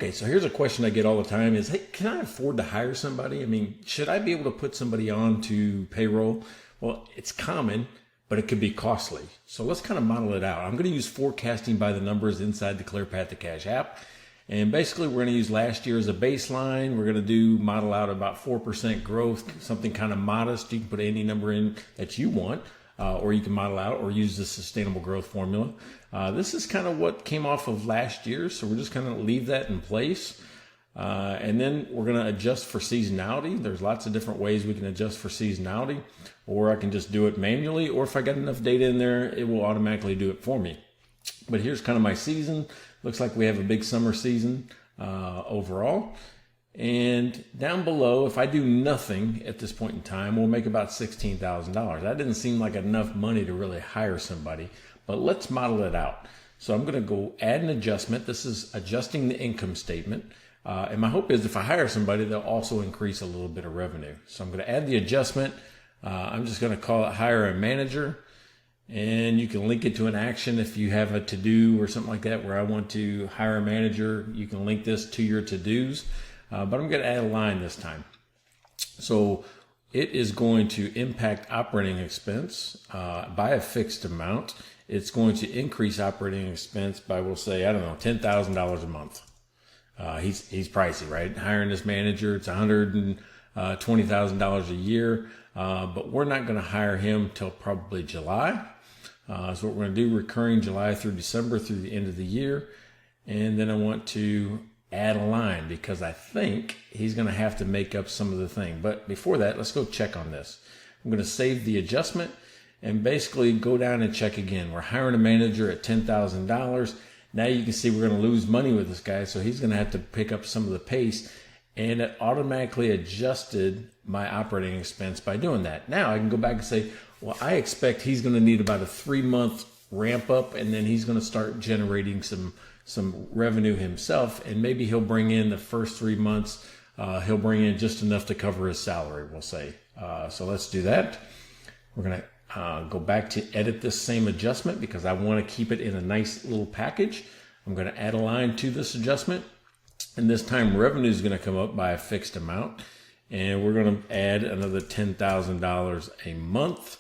Okay, so here's a question I get all the time is, hey, can I afford to hire somebody? I mean, should I be able to put somebody on to payroll? Well, it's common, but it could be costly. So let's kind of model it out. I'm going to use forecasting by the numbers inside the ClearPath to Cash app. And basically, we're going to use last year as a baseline. We're going to model out about 4% growth, something kind of modest. You can put any number in that you want. Or you can model out or use the sustainable growth formula. This is kind of what came off of last year, so we're just going to leave that in place. And then we're going to adjust for seasonality. There's lots of different ways we can adjust for seasonality, or I can just do it manually, or if I got enough data in there, it will automatically do it for me. But here's kind of my season. Looks like we have a big summer season overall. And down below, if I do nothing at this point in time, we'll make about $16,000. That didn't seem like enough money to really hire somebody, but let's model it out. So I'm going to go add an adjustment. This is adjusting the income statement. And my hope is if I hire somebody, they'll also increase a little bit of revenue. So I'm going to add the adjustment. I'm just going to call it hire a manager. And you can link it to an action if you have a to-do or something like that where I want to hire a manager. You can link this to your to-dos. But I'm going to add a line this time. So it is going to impact operating expense by a fixed amount. It's going to increase operating expense by, we'll say, I don't know, $10,000 a month. He's pricey, right? Hiring this manager, it's $120,000 a year. But we're not going to hire him till probably July. So what we're going to do, recurring July through December through the end of the year. And then I want to add a line because I think he's going to have to make up some of the thing. But before that, let's go check on this. I'm going to save the adjustment and basically go down and check again. We're hiring a manager at $10,000. Now you can see we're going to lose money with this guy, so he's going to have to pick up some of the pace. And it automatically adjusted my operating expense by doing that. Now I can go back and say, well, I expect he's going to need about a 3-month ramp up, and then he's going to start generating some revenue himself, and maybe he'll bring in the first 3 months, he'll bring in just enough to cover his salary, we'll say. So let's do that. We're going to go back to edit this same adjustment because I want to keep it in a nice little package. I'm going to add a line to this adjustment, and this time revenue is going to come up by a fixed amount, and we're going to add another $10,000 a month.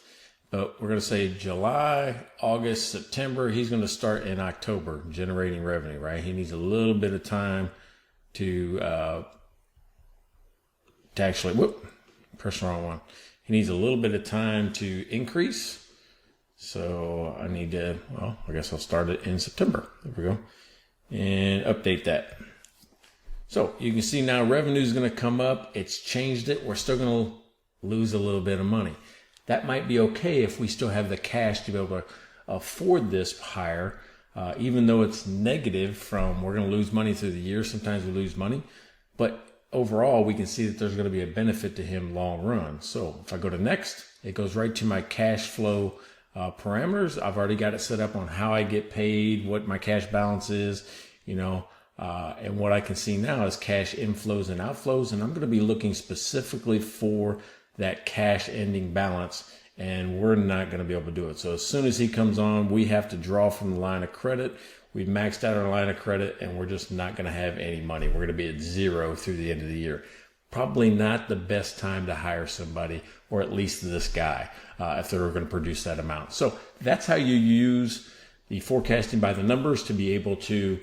But we're going to say July, August, September. He's going to start in October generating revenue, right? He needs a little bit of time to actually, press the wrong one. He needs a little bit of time to increase. So I need to, well, I guess I'll start it in September. There we go. And update that. So you can see now revenue is going to come up. It's changed it. We're still going to lose a little bit of money. That might be okay if we still have the cash to be able to afford this hire, even though it's negative from we're going to lose money through the year. Sometimes we lose money, but overall we can see that there's going to be a benefit to him long run. So if I go to next, it goes right to my cash flow parameters. I've already got it set up on how I get paid, what my cash balance is, and what I can see now is cash inflows and outflows. And I'm going to be looking specifically for that cash ending balance, and we're not going to be able to do it. So as soon as he comes on, we have to draw from the line of credit. We've maxed out our line of credit, and we're just not going to have any money. We're going to be at zero through the end of the year. Probably not the best time to hire somebody, or at least this guy, if they're going to produce that amount. So that's how you use the forecasting by the numbers to be able to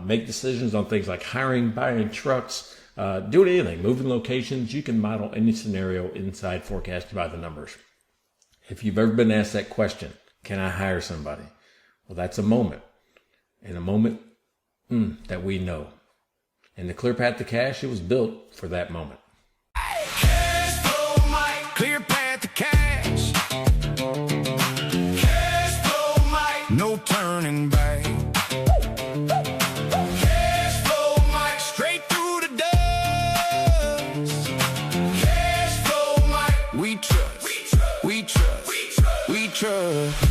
make decisions on things like hiring, buying trucks, doing anything, moving locations. You can model any scenario inside forecasting by the numbers. If you've ever been asked that question, can I hire somebody? Well, that's a moment. And a moment that we know. And the ClearPath to Cash, it was built for that moment. Cash flow, Mike. ClearPath to Cash. Cash flow, Mike. No turning back. Cash flow, Mike. Straight through the dust. Cash flow, Mike. We trust. We trust. We trust. We trust.